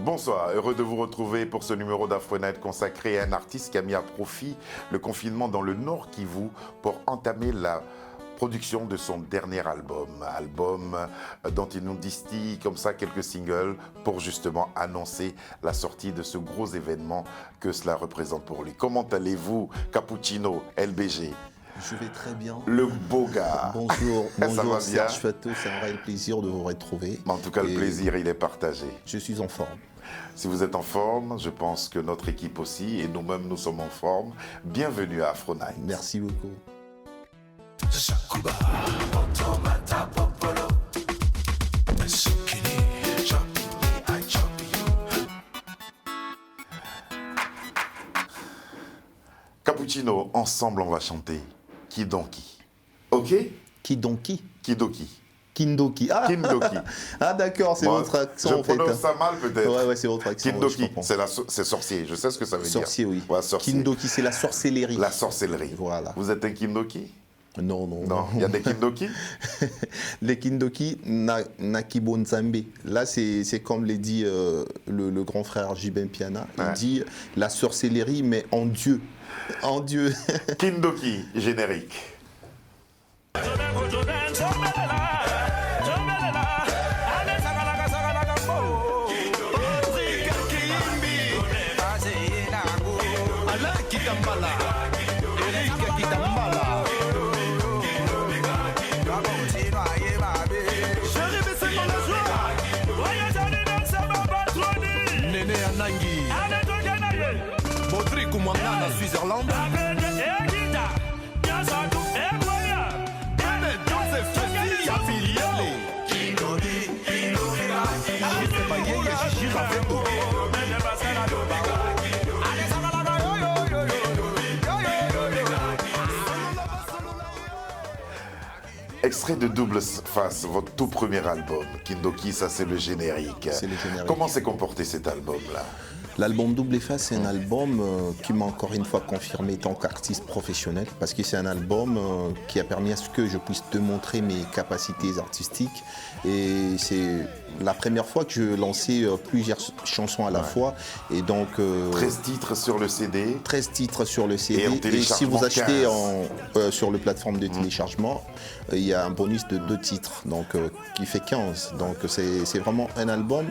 Bonsoir, heureux de vous retrouver pour ce numéro d'Afronet consacré à un artiste qui a mis à profit le confinement dans le Nord Kivu pour entamer la production de son dernier album dont il nous distille comme ça quelques singles pour justement annoncer la sortie de ce gros événement que cela représente pour lui. Comment allez-vous, Cappuccino, LBG? Je vais très bien. Le beau gars. Bonjour, Ça va bien? Serge Fatou, c'est un réel plaisir de vous retrouver. En tout cas, le plaisir, il est partagé. Je suis en forme. Si vous êtes en forme, je pense que notre équipe aussi, et nous-mêmes, nous sommes en forme. Bienvenue à Afro Night. Merci beaucoup. Cappuccino, ensemble, on va chanter Qui donc qui. Ok? Qui donc qui? Kidoki. Kindoki. Ah, Kindoki. ah d'accord, c'est Moi, votre accent je en fait. prononce ça mal peut-être. Ouais, c'est votre accent. Kindoki, je comprends. c'est sorcier. Je sais ce que ça veut Sorcier, dire. oui. Ouais, sorcier. Kindoki, c'est la sorcellerie. La sorcellerie. Voilà. Vous êtes un Kindoki? Non. Non. Il y a des Kindoki? Les Kindoki, Nakibonzambe. Là, c'est comme l'a dit le grand frère Jibin Piana. Il dit la sorcellerie, mais en Dieu. En Dieu. Kindoki, générique. Switzerland. Extrait de Double Face, votre tout premier album. Kindoki, ça c'est le générique. C'est le générique. Comment s'est comporté cet album-là? L'album Double Face, c'est un album qui m'a encore une fois confirmé en tant qu'artiste professionnel, parce que c'est un album qui a permis à ce que je puisse démontrer mes capacités artistiques. Et c'est la première fois que je lançais plusieurs chansons à la fois. Et donc, 13 titres sur le CD. 13 titres sur le CD. Et si vous achetez 15. Sur le plateforme de téléchargement, il y a un bonus de 2 titres, donc, qui fait 15. Donc c'est vraiment un album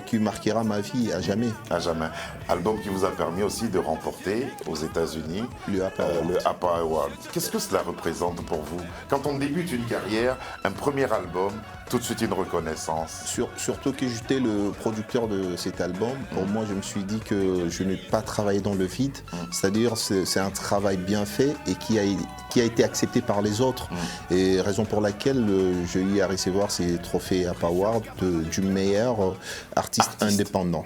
qui marquera ma vie à jamais. À jamais. Album qui vous a permis aussi de remporter aux États-Unis le APA Award. Qu'est-ce que cela représente pour vous? Quand on débute une carrière, un premier album, tout de suite une reconnaissance. Surtout que j'étais le producteur de cet album. Pour moi, je me suis dit que je n'ai pas travaillé dans le vide. C'est-à-dire c'est un travail bien fait et qui a été accepté par les autres. Et raison pour laquelle j'ai eu à recevoir ces trophées APA Award du meilleur artiste indépendant.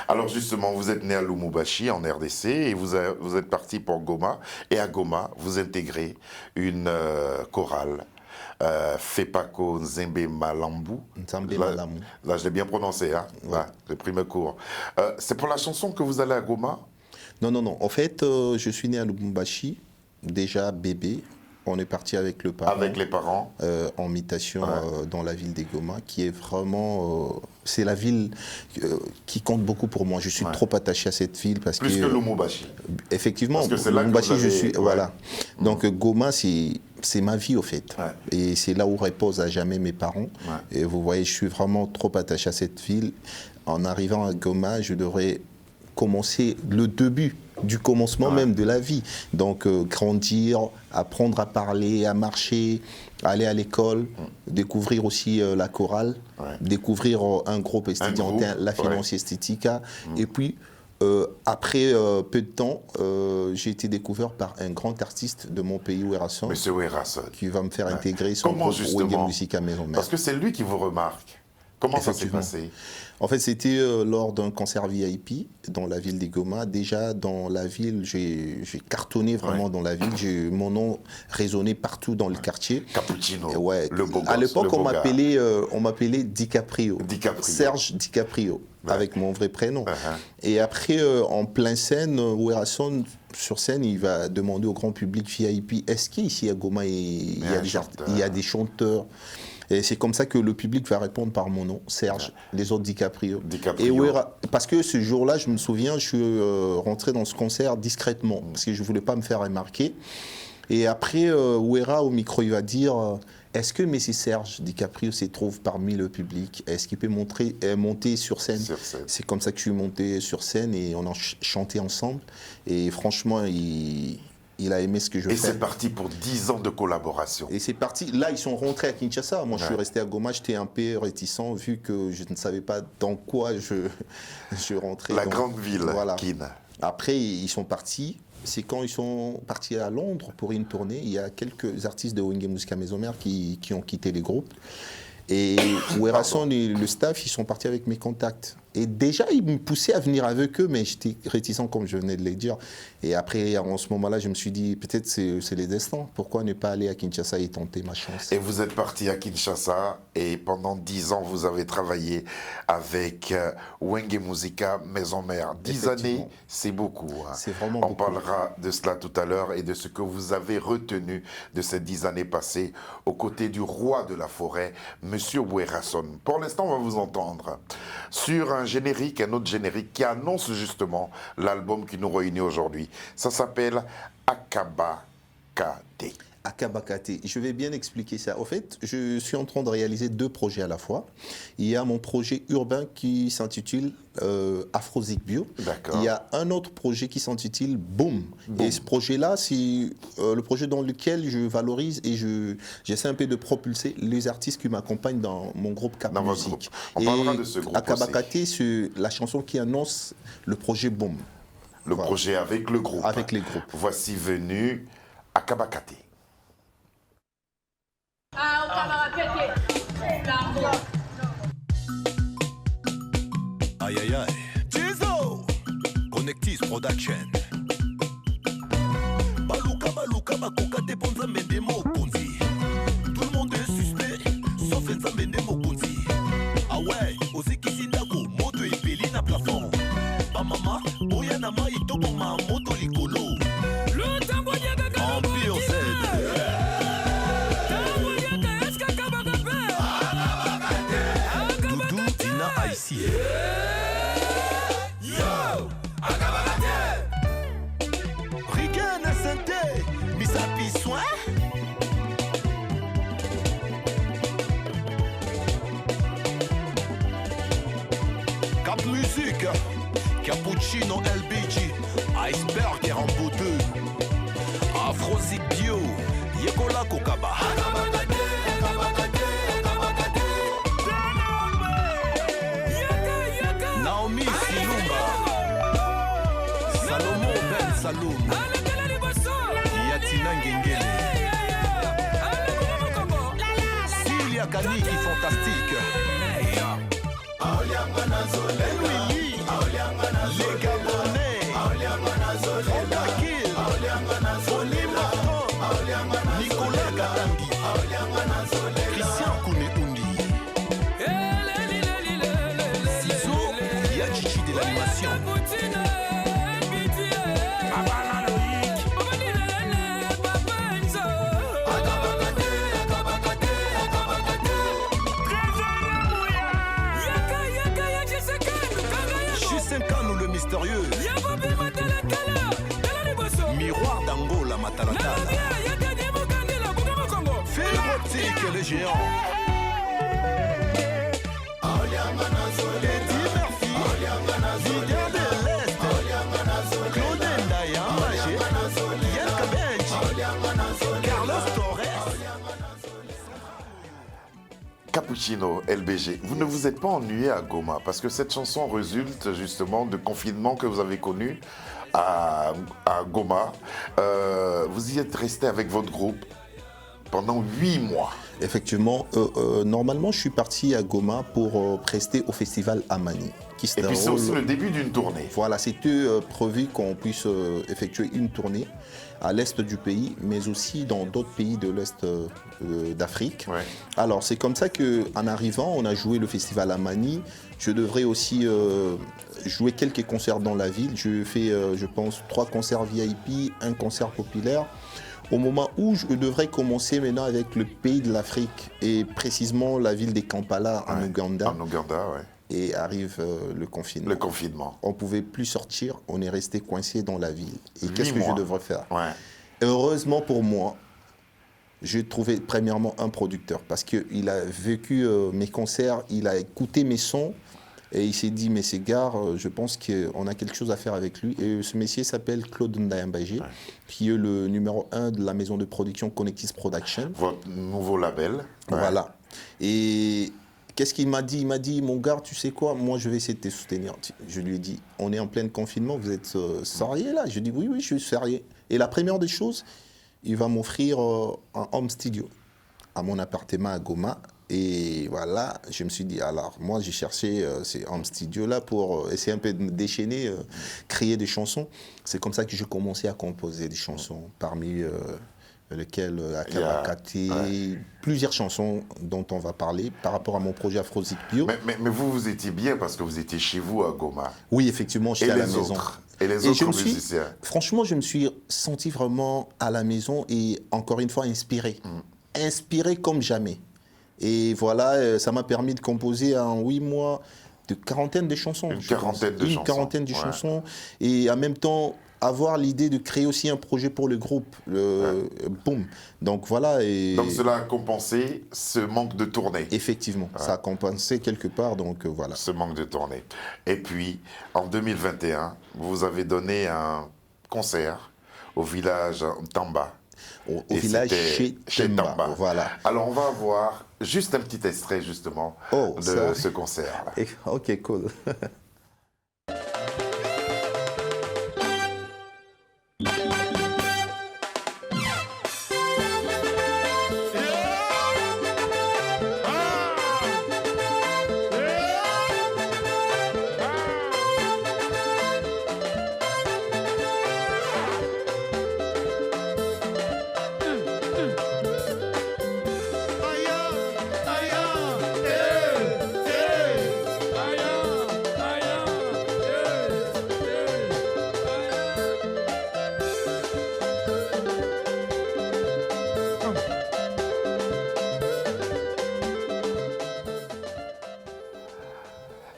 Alors justement, vous êtes né à Lubumbashi en RDC et vous êtes parti pour Goma. Et à Goma, vous intégrez une chorale. Fepako Nzembe Malambu. Là, je l'ai bien prononcé, hein? Ouais. Là, j'ai pris mes cours. C'est pour la chanson que vous allez à Goma? Non. En fait, je suis né à Lubumbashi, déjà bébé. On est parti avec le parent. Avec les parents. En mutation dans la ville de Goma, qui est vraiment... c'est la ville qui compte beaucoup pour moi. Je suis trop attaché à cette ville parce Plus que Lubumbashi. Effectivement, parce que c'est là Lubumbashi, que vous avez... je suis... Voilà. Donc Goma, c'est ma vie au fait. Et c'est là où reposent à jamais mes parents. Et vous voyez, je suis vraiment trop attaché à cette ville. En arrivant à Goma, je devrais commencer le début du commencement même de la vie. Donc grandir, apprendre à parler, à marcher, aller à l'école, découvrir aussi la chorale, découvrir un groupe estudiantin, la Finance Estetica. Et puis, après peu de temps, j'ai été découvert par un grand artiste de mon pays, Werrason, Monsieur Werrason, qui va me faire intégrer son groupe Wenge Musica Maison Mère. Parce que c'est lui qui vous remarque. Comment ça s'est passé? En fait, c'était lors d'un concert VIP dans la ville de Goma. Déjà, dans la ville, j'ai cartonné vraiment dans la ville. Mon nom résonnait partout dans le quartier. Cappuccino, le beau gosse, à l'époque, on m'appelait DiCaprio. Serge DiCaprio, avec mon vrai prénom. Et après, en plein scène, Werrason, sur scène, il va demander au grand public VIP, est-ce qu'ici à Goma, il y a des chanteurs Et c'est comme ça que le public va répondre par mon nom, Serge, les autres DiCaprio. DiCaprio. Et Uera, parce que ce jour-là, je me souviens, je suis rentré dans ce concert discrètement, parce que je ne voulais pas me faire remarquer. Et après, Uera, au micro, il va dire est-ce que Messi Serge DiCaprio se trouve parmi le public? Est-ce qu'il peut monter sur scène? C'est comme ça que je suis monté sur scène et on a chanté ensemble. Et franchement, il a aimé ce que je fais. Et c'est parti pour 10 ans de collaboration. Et c'est parti. Là, ils sont rentrés à Kinshasa. Moi, je suis resté à Goma. J'étais un peu réticent vu que je ne savais pas dans quoi je rentrais. La grande ville, voilà. Kin. Après, ils sont partis. C'est quand ils sont partis à Londres pour une tournée. Il y a quelques artistes de Wenge Musica Maison Mère qui ont quitté les groupes. Et Werason et le staff, ils sont partis avec mes contacts. Et déjà, ils me poussaient à venir avec eux, mais j'étais réticent, comme je venais de le dire. Et après, en ce moment-là, je me suis dit, peut-être c'est les destins. Pourquoi ne pas aller à Kinshasa et tenter ma chance? Et vous êtes parti à Kinshasa et pendant 10 ans, vous avez travaillé avec Wenge Musica Maison Mère. 10 années, c'est beaucoup. Hein. C'est vraiment beaucoup. On parlera de cela tout à l'heure et de ce que vous avez retenu de ces 10 années passées aux côtés du roi de la forêt, Monsieur Werason. Pour l'instant, on va vous entendre sur un générique, un autre générique qui annonce justement l'album qui nous réunit aujourd'hui. Ça s'appelle Akaba Kate. Akaba Kate. Je vais bien expliquer ça. Au fait, je suis en train de réaliser 2 projets à la fois. Il y a mon projet urbain qui s'intitule Afrozik Bio. Il y a un autre projet qui s'intitule Boom. Et ce projet-là, c'est le projet dans lequel je valorise et j'essaie un peu de propulser les artistes qui m'accompagnent dans mon groupe Cap Musique. On parlera de ce groupe Akaba aussi. Kate, c'est la chanson qui annonce le projet Boom. Le projet avec le groupe. Avec les groupes. Voici venu Akaba Kate. Aïe aïe aïe. Jizo Connectis Production. Baluka baluka bakoka te ponza mende mokonzi. Tout le monde est suspect sauf Nzambe mokonzi. Ah ouais, ozikisi ndako moto epeli na plafond. Ba mama boya na mai tobo ma moto likolo. Empire Z. Doudou Tina Haïtien. Cap Musique, Cappuccino LBG, Iceberg et Rambouteux, Afrozik Bio, Yekola Kokaba. Naomi Silumba, Salomon Ben Saloum, Yatina Ngengele, Silia Kaniki Fantastique. Emily, les Gabonais, Fondakil, Folie Martin, Nicolas Katangi, Christian Kouneundi, Siso, Yachichi de l'animation. Le mystérieux Miroir d'Angola Matalatala Fibre optique les géants Eddie Murphy Leader de l'Est Claude Ndaya Yann Kabenji Carlos Torres Cappuccino LBG, vous ne vous êtes pas ennuyé à Goma parce que cette chanson résulte justement de confinement que vous avez connu à Goma. Vous y êtes resté avec votre groupe pendant 8 mois. Effectivement, normalement je suis parti à Goma pour prester au festival Amani. Et puis c'est aussi le début d'une tournée. Voilà, c'était prévu qu'on puisse effectuer une tournée à l'est du pays, mais aussi dans d'autres pays de l'est d'Afrique. Ouais. Alors c'est comme ça qu'en arrivant, on a joué le festival Amani. Je devrais aussi jouer quelques concerts dans la ville. Je fais, je pense, 3 concerts VIP, un concert populaire. au moment où je devrais commencer maintenant avec le pays de l'Afrique, et précisément la ville des Kampala en Ouganda. En Ouganda, oui. Et arrive le confinement. Le confinement. On ne pouvait plus sortir, on est resté coincé dans la ville. Et qu'est-ce que je devrais faire? Heureusement pour moi, j'ai trouvé premièrement un producteur parce qu'il a vécu mes concerts, il a écouté mes sons et il s'est dit, mais ces gars, je pense qu'on a quelque chose à faire avec lui. Et ce monsieur s'appelle Claude Ndayambaji, qui est le numéro 1 de la maison de production Connectis Production. Votre nouveau label. Voilà. Et qu'est-ce qu'il m'a dit? Il m'a dit, mon gars, tu sais quoi, moi je vais essayer de te soutenir. Je lui ai dit, on est en plein confinement, vous êtes sérieux là? Je lui ai dit, oui, je suis sérieux. Et la première des choses, il va m'offrir un home studio à mon appartement à Goma. Et voilà, je me suis dit, alors moi j'ai cherché ces home studios-là pour essayer un peu de me déchaîner, créer des chansons. C'est comme ça que j'ai commencé à composer des chansons, parmi lesquelles Akabakati, plusieurs chansons dont on va parler par rapport à mon projet Afrozik Bio. Mais vous étiez bien parce que vous étiez chez vous à Goma. Oui, effectivement, j'étais à la maison. Et les autres musiciens. Franchement, je me suis senti vraiment à la maison et encore une fois inspiré. Inspiré comme jamais. Et voilà, ça m'a permis de composer en 8 mois de quarantaine de chansons. Une quarantaine de chansons. Et en même temps, avoir l'idée de créer aussi un projet pour le groupe. Boum. Donc voilà. Et donc cela a compensé ce manque de tournée. Effectivement, ça a compensé quelque part. Donc voilà. Ce manque de tournée. Et puis, en 2021, vous avez donné un concert au village Tamba. Au village chez Tamba. Voilà. Alors on va voir juste un petit extrait justement de ce concert. Ok, cool.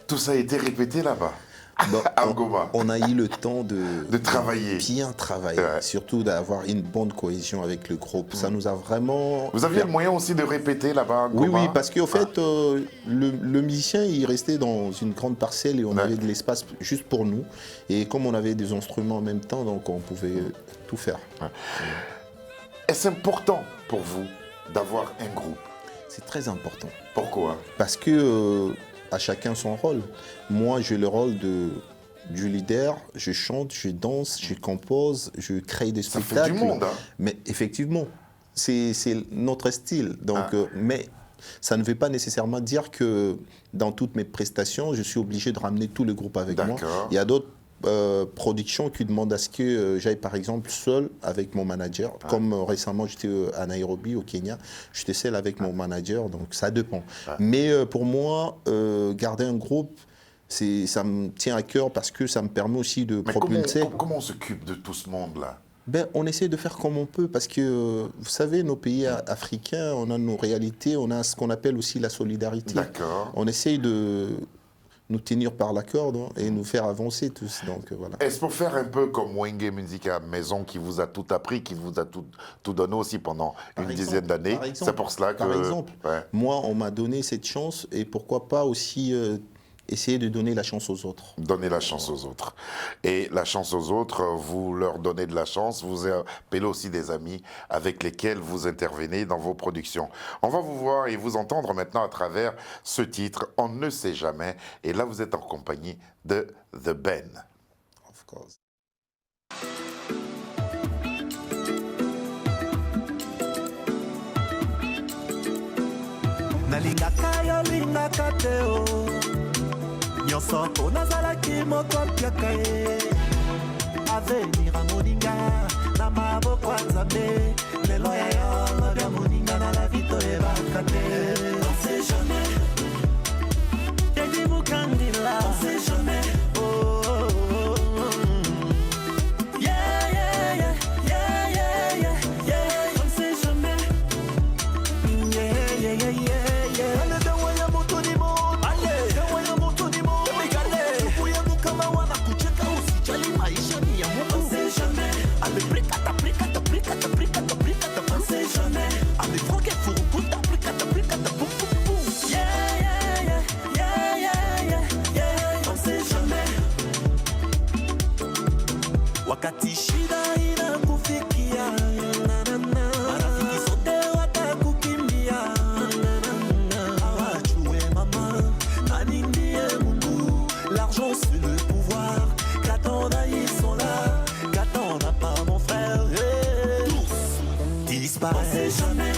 Tout ça a été répété là-bas, à Goma. On a eu le temps de travailler. Bien travailler, surtout d'avoir une bonne cohésion avec le groupe. Ça nous a vraiment... Vous aviez le moyen aussi de répéter là-bas à Goma? Oui, parce qu'au fait, le musicien, il restait dans une grande parcelle et on avait de l'espace juste pour nous. Et comme on avait des instruments en même temps, donc on pouvait tout faire. Est-ce important pour vous d'avoir un groupe? C'est très important. Pourquoi? Parce que... à chacun son rôle. Moi, j'ai le rôle du leader, je chante, je danse, je compose, je crée des spectacles. Ça fait du monde, hein? Mais effectivement, c'est notre style. Donc, mais ça ne veut pas nécessairement dire que dans toutes mes prestations, je suis obligé de ramener tout le groupe avec moi. Il y a d'autres productions qui demandent à ce que j'aille par exemple seul avec mon manager. Comme récemment j'étais à Nairobi au Kenya, j'étais seul avec mon manager, donc ça dépend. Mais pour moi, garder un groupe, ça me tient à cœur parce que ça me permet aussi de propulser. Comment on s'occupe de tout ce monde-là? On essaie de faire comme on peut parce que, vous savez, nos pays africains, on a nos réalités, on a ce qu'on appelle aussi la solidarité. D'accord. On essaye de nous tenir par la corde et nous faire avancer tous. Donc, voilà. Est-ce pour faire un peu comme Wenge Music à Maison qui vous a tout appris, qui vous a tout donné aussi pendant une dizaine d'années? C'est pour cela que... Par exemple, moi, on m'a donné cette chance et pourquoi pas aussi essayer de donner la chance aux autres. Donner la chance aux autres. Et la chance aux autres, vous leur donnez de la chance, vous appelez aussi des amis avec lesquels vous intervenez dans vos productions. On va vous voir et vous entendre maintenant à travers ce titre, On ne sait jamais. Et là, vous êtes en compagnie de The Ben. Of course. Nalingaka yo lingaka te o nyonso mpo nazalaki moto apiaka ye avenir ya moninga na maboko ya nzambe lelo ya yo lobi ya moninga na la vi toyebaka te ose jamais tedi mokandila ose jamais yeah yeah yeah yeah yeah yeah yeah wakati shida inakufikia, marafiki sote watakukimbia, hawajue mama nani ndiye Mungu. L'argent c'est le pouvoir, quand on a ils sont là, quand on n'a pas mon frère, tous disparaissent. Jamais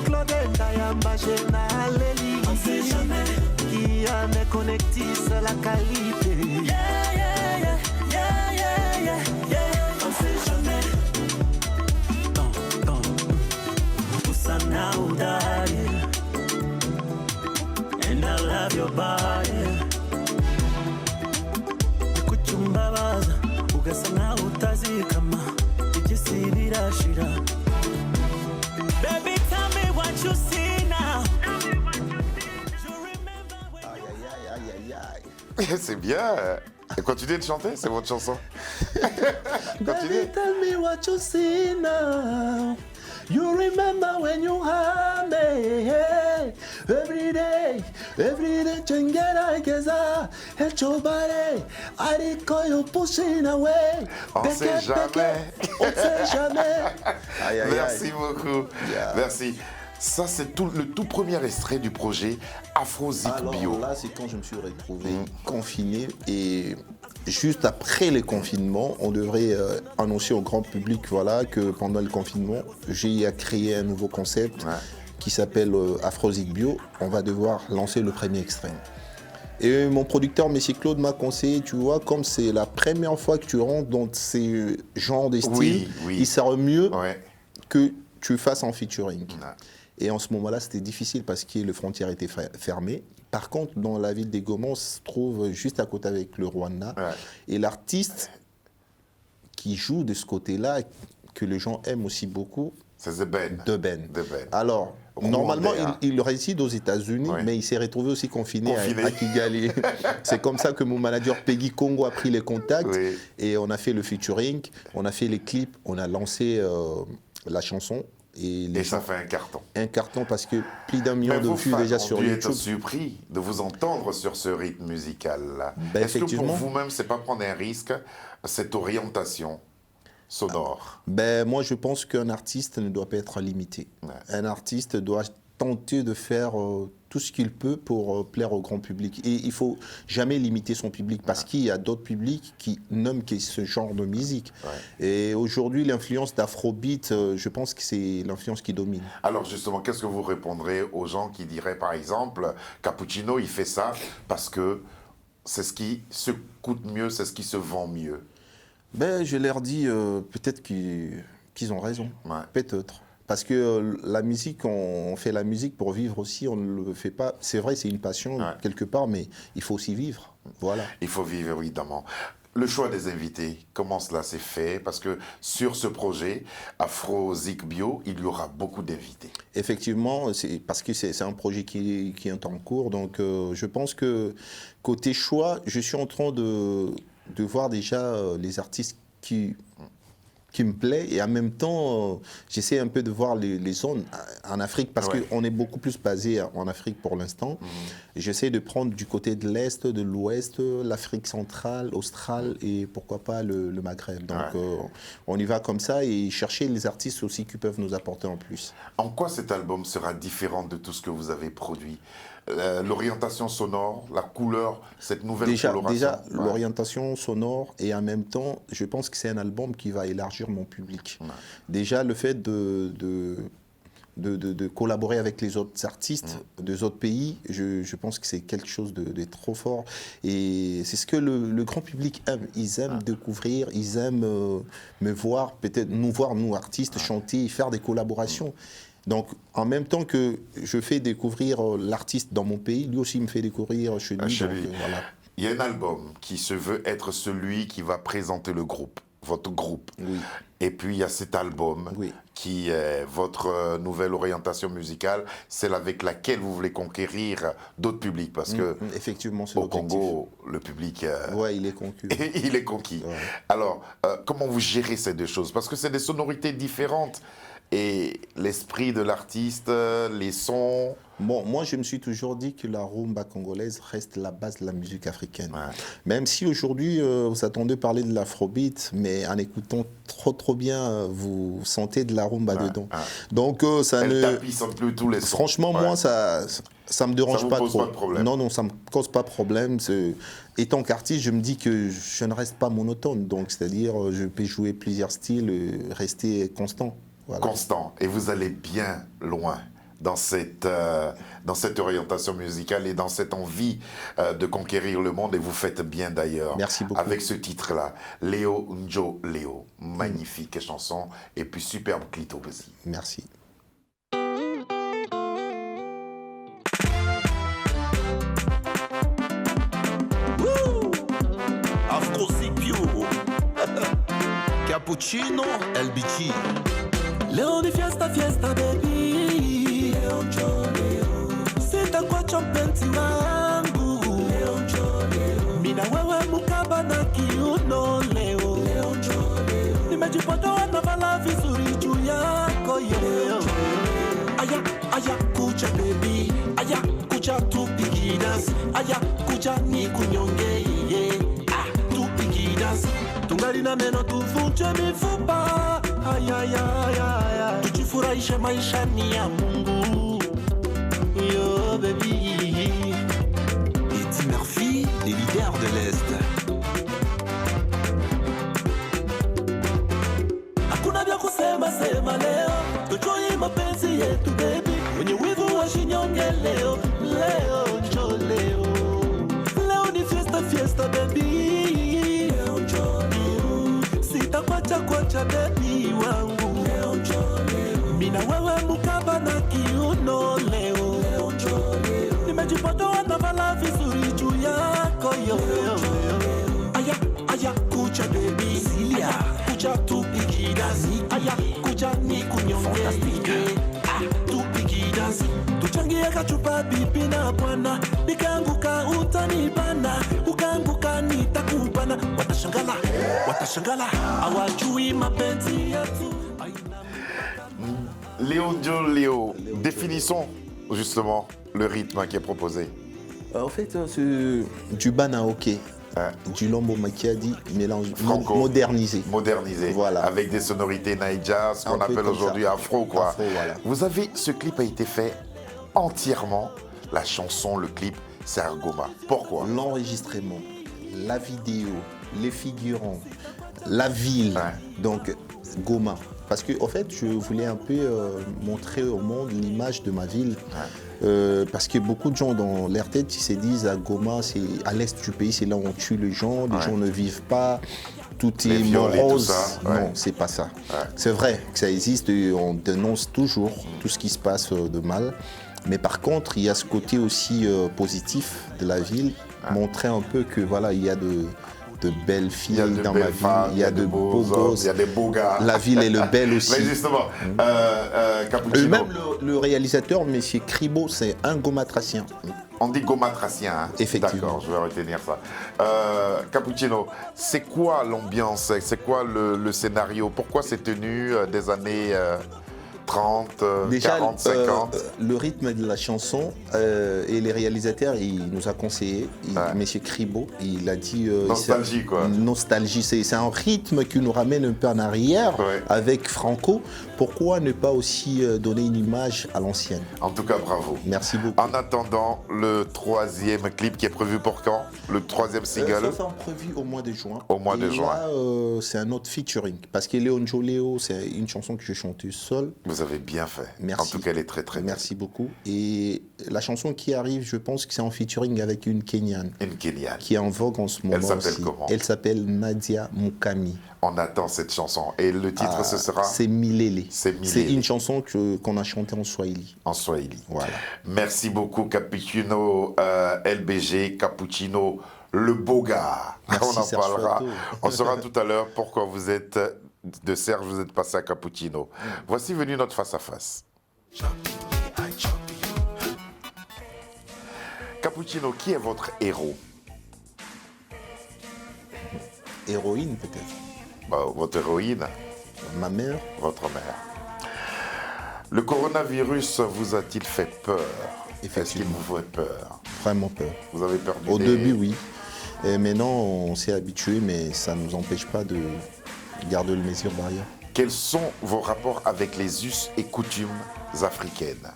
Claude Ndayamba Génaleli, on sait jamais qui a mes connectis la qualité. Yeah, yeah, yeah, yeah, yeah, yeah, yeah. On sait jamais. Non, Usana Udari, and I love your body. Kuchumbabaza, ugasana utazikama, igisi birashira. Baby, tell me what you see now. Aïe, aïe, aïe, aïe. C'est bien. Et continuez de chanter, c'est votre chanson. Continuez. Baby, tell me what you see now. You remember when you had me, every day, chengera geza, et your body, I call you pushing away. On sait jamais. On sait jamais. Aïe, aïe, Merci aïe. beaucoup. Yeah. Merci. Ça, c'est le tout premier extrait du projet Afro Zik Bio. Alors là, c'est quand je me suis retrouvé confiné et juste après le confinement, on devrait annoncer au grand public voilà, que pendant le confinement, j'ai créé un nouveau concept qui s'appelle Afro Zik Bio. On va devoir lancer le premier extrait. Et mon producteur, M. Claude, m'a conseillé, tu vois, comme c'est la première fois que tu rentres dans ces genres de styles, il serait mieux que tu fasses en featuring. Et en ce moment-là, c'était difficile parce que les frontières étaient fermées. Par contre, dans la ville des Goma, on se trouve juste à côté avec le Rwanda. Et l'artiste qui joue de ce côté-là, que les gens aiment aussi beaucoup, c'est The Ben. De Ben. The Ben. Alors, normalement, il réside aux États-Unis, mais il s'est retrouvé aussi confiné. À Kigali. C'est comme ça que mon manager Peggy Congo a pris les contacts et on a fait le featuring, on a fait les clips, on a lancé la chanson. Et ça fait un carton. Un carton parce que plus d'1 million de vues déjà sur YouTube. Vous êtes surpris de vous entendre sur ce rythme musical-là. Ben, est-ce que pour vous-même, c'est pas prendre un risque, cette orientation sonore? Ben, moi, je pense qu'un artiste ne doit pas être limité. Un artiste doit tenter de faire tout ce qu'il peut pour plaire au grand public. Et il ne faut jamais limiter son public parce qu'il y a d'autres publics qui n'aiment que ce genre de musique. Et aujourd'hui, l'influence d'Afrobeat, je pense que c'est l'influence qui domine. Alors justement, qu'est-ce que vous répondrez aux gens qui diraient par exemple, Cappuccino, il fait ça parce que c'est ce qui se coûte mieux, c'est ce qui se vend mieux? Ben, je leur dis peut-être qu'ils ont raison, peut-être. Parce que la musique, on fait la musique pour vivre aussi, on ne le fait pas. C'est vrai, c'est une passion quelque part, mais il faut aussi vivre. Voilà. Il faut vivre, évidemment. Le choix des invités, comment cela s'est fait? Parce que sur ce projet, Afro Zik Bio, il y aura beaucoup d'invités. Effectivement, parce que c'est un projet qui est en cours. Donc, je pense que côté choix, je suis en train de voir déjà les artistes qui me plaît et en même temps j'essaie un peu de voir les zones en Afrique parce qu'on est beaucoup plus basé en Afrique pour l'instant. J'essaie de prendre du côté de l'Est, de l'Ouest, l'Afrique centrale, australe et pourquoi pas le Maghreb. Donc on y va comme ça et chercher les artistes aussi qui peuvent nous apporter en plus. En quoi cet album sera différent de tout ce que vous avez produit? L'orientation sonore, la couleur, cette nouvelle coloration. Déjà l'orientation sonore et en même temps, je pense que c'est un album qui va élargir mon public. Déjà, le fait de collaborer avec les autres artistes des autres pays, je pense que c'est quelque chose de trop fort. Et c'est ce que le grand public aime. Ils aiment découvrir, ils aiment me voir, peut-être nous voir, nous artistes, chanter, faire des collaborations. Donc, en même temps que je fais découvrir l'artiste dans mon pays, lui aussi me fait découvrir chez lui. Voilà. Il y a un album qui se veut être celui qui va présenter le groupe, votre groupe. Et puis, il y a cet album qui est votre nouvelle orientation musicale, celle avec laquelle vous voulez conquérir d'autres publics. Parce que effectivement, c'est au Congo, le public... il est conquis. Il est conquis. Alors, comment vous gérez ces deux choses? Parce que c'est des sonorités différentes. et l'esprit de l'artiste, les sons. Bon, moi, je me suis toujours dit que la rumba congolaise reste la base de la musique africaine. Ouais. Même si aujourd'hui, vous attendez parler de l'afrobeat, mais en écoutant trop bien, vous sentez de la rumba dedans. Ouais. Donc, ça Elle ne... tapisse un peu tous les sons. Franchement, moi, ça me dérange vous pas pose trop. pas de problème. Non, ça me cause pas de problème. Étant qu'artiste, je me dis que je ne reste pas monotone. Donc, c'est-à-dire, je peux jouer plusieurs styles, rester constant. Voilà. Constant. Et vous allez bien loin dans cette orientation musicale et dans cette envie de conquérir le monde. Et vous faites bien d'ailleurs. Merci beaucoup. Avec ce titre-là, Léo Njo Léo. Magnifique chanson. Et puis superbe clito aussi. Merci. Cappuccino, LBG. Leo ni fiesta, fiesta baby. Leo njo leo. Sitakuacha mpenzi wangu. Leo njo leo. Mina wewe mukaba na kiuno leo. Leo njo leo. Nimejipotoa na vala vizuri juu yako leo. Aya kucha baby. Aya kucha tupigi dance. Aya kucha ni kunyonge tupigi dance. Tungali na meno tuvunje mifupa. Ayayayaya. Tujifurahishe maisha ni ya Mungu. Yo baby. Eddie Murphy, les leaders de l'Est. Hakuna vya kusema sema leo. Tujoi mapenzi yetu baby. Wenye wivu washinyonge leo. Leo njo leo. Leo ni fiesta fiesta baby. Kwacha baby wangu leo njo leo. Mina wewe mukaba na kiuno leo. Leo njo leo. Nimejipotoa na vala vizuri juu yako yo. Aya kucha baby. Silia kucha tupigi dance. Aya kucha ni kunyonge tupigi dance. Tuchangie kachupa bibi na bwana. Nikanguka utanibana. Ukanguka nitakubana. Watashangala hawajui mapenzi yetu. Léo Njo Léo. Définissons justement le rythme qui est proposé. En fait, c'est du banaoké, du lombo makiadi, mélange modernisé. Modernisé, voilà. Avec des sonorités naija, ce qu'on appelle aujourd'hui afro, quoi. Afro, voilà. Vous avez, ce clip a été fait entièrement, la chanson, le clip, c'est à Goma. Pourquoi? L'enregistrement, la vidéo, les figurants, la ville, donc Goma. Parce que, en fait, je voulais un peu montrer au monde l'image de ma ville. Parce que beaucoup de gens dans leur tête, ils se disent à Goma, c'est à l'est du pays, c'est là où on tue les gens ne vivent pas, tout est morose. Non, c'est pas ça. C'est vrai que ça existe, on dénonce toujours tout ce qui se passe de mal. Mais par contre, il y a ce côté aussi positif de la ville, montrer un peu que voilà, il y a de belles filles dans ma ville, il y a de beaux gosses, il y a des beaux gars. La ville est belle aussi. Mais justement, Cappuccino. Même le réalisateur, M. Kribo, c'est un gomatracien. On dit gomatracien, hein? Effectivement. D'accord, je vais retenir ça. Cappuccino, c'est quoi l'ambiance? C'est quoi le scénario? Pourquoi c'est tenu des années 30, déjà, 40, 50. Le rythme de la chanson et les réalisateurs, il nous a conseillé, Monsieur Kribo, il a dit... nostalgie quoi. Nostalgie, c'est un rythme qui nous ramène un peu en arrière avec Franco. Pourquoi ne pas aussi donner une image à l'ancienne? En tout cas, bravo. Merci beaucoup. En attendant, le troisième clip qui est prévu pour quand? Le troisième single? Ça sera prévu au mois de juin. Au mois de juin. Là, c'est un autre featuring. Parce que Léo Njo Léo, c'est une chanson que je chantais seul. Vous avez bien fait. Merci. En tout cas, elle est très très bien. Merci beaucoup. Et la chanson qui arrive, je pense que c'est en featuring avec une Kenyane. Une Kenyane. Qui est en vogue en ce moment. Elle s'appelle aussi. comment? Elle s'appelle Nadia Mukami. On attend cette chanson. Et le titre, ce sera? C'est Milele. C'est Milele. C'est une chanson qu'on a chantée en Swahili. En Swahili. Voilà. Merci beaucoup, Cappuccino LBG, Cappuccino, le beau gars. Merci, on en Serge parlera. Photo. On saura tout à l'heure pourquoi vous êtes de Serge, vous êtes passé à Cappuccino. Voici venu notre face-à-face. Cappuccino, qui est votre héros? Héroïne peut-être. Votre héroïne? Ma mère. Votre mère. Le coronavirus vous a-t-il fait peur? Est-ce qu'il vous fait peur? Vraiment peur. Vous avez peur du Au nez? début, oui. Et maintenant, on s'est habitué, mais ça ne nous empêche pas de garder le mesure barrière. Quels sont vos rapports avec les us et coutumes africaines?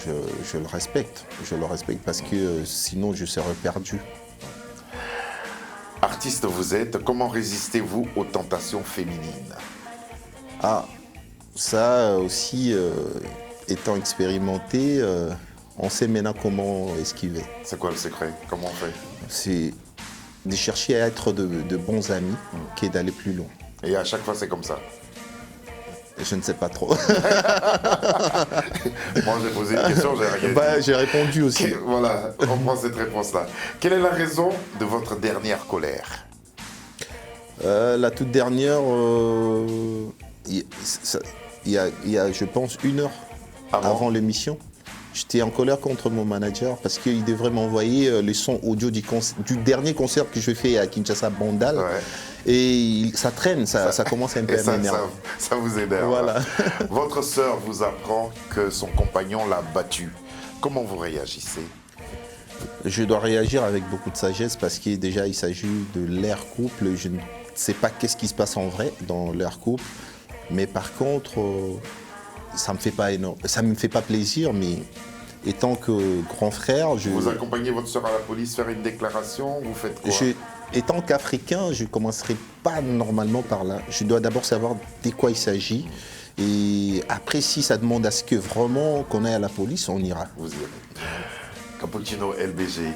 Je le respecte. Je le respecte parce que sinon, je serais perdu. Artiste vous êtes, comment résistez-vous aux tentations féminines? Ah, ça aussi, étant expérimenté, on sait maintenant comment esquiver. C'est quoi le secret? Comment on fait? C'est de chercher à être de bons amis qu'est d'aller plus loin. Et à chaque fois, c'est comme ça. Je ne sais pas trop. Moi, j'ai posé une question, j'ai rien dit. J'ai répondu aussi. Voilà, on prend cette réponse-là. Quelle est la raison de votre dernière colère? La toute dernière, il y a, je pense, 1 heure avant l'émission. J'étais en colère contre mon manager parce qu'il devrait m'envoyer les sons audio du dernier concert que je fais à Kinshasa Bandal. Ouais. Et ça traîne, ça commence un peu à m'énerver. Ça vous énerve. Voilà. Votre sœur vous apprend que son compagnon l'a battue. Comment vous réagissez? Je dois réagir avec beaucoup de sagesse parce que déjà il s'agit de leur couple. Je ne sais pas qu'est-ce qui se passe en vrai dans leur couple. Mais par contre, ça me fait pas plaisir, mais étant que grand frère, Vous accompagnez votre sœur à la police faire une déclaration, vous faites quoi? Étant qu'Africain, je ne commencerai pas normalement par là. Je dois d'abord savoir de quoi il s'agit. Et après, si ça demande à ce que vraiment qu'on aille à la police, on ira. Vous irez. Cappuccino LBG.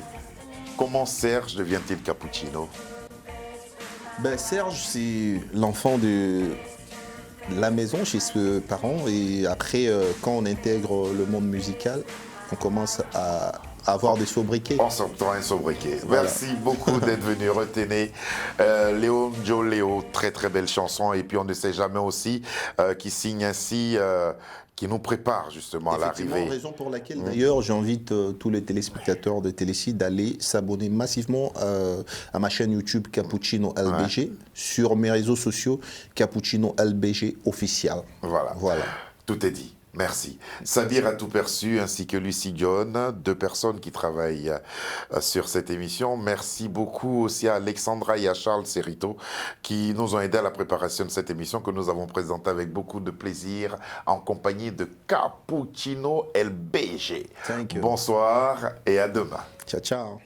Comment Serge devient-il Cappuccino? Serge, c'est l'enfant de la maison chez ses parents. Et après, quand on intègre le monde musical, on commence à avoir des sobriquets. En sortant un sobriquet. Voilà. Merci beaucoup d'être venu. Retenez Léo Joe Léo, très très belle chanson. Et puis on ne sait jamais aussi qui signe ainsi, qui nous prépare justement à l'arrivée. Raison pour laquelle d'ailleurs j'invite tous les téléspectateurs de Télécide d'aller s'abonner massivement à ma chaîne YouTube Cappuccino LBG, sur mes réseaux sociaux Cappuccino LBG officiel. Voilà. Tout est dit. Merci. Sabir Atouperçu ainsi que Lucie John, 2 personnes qui travaillent sur cette émission. Merci beaucoup aussi à Alexandra et à Charles Serrito qui nous ont aidés à la préparation de cette émission que nous avons présentée avec beaucoup de plaisir en compagnie de Cappuccino LBG. Thank you. Bonsoir et à demain. Ciao, ciao.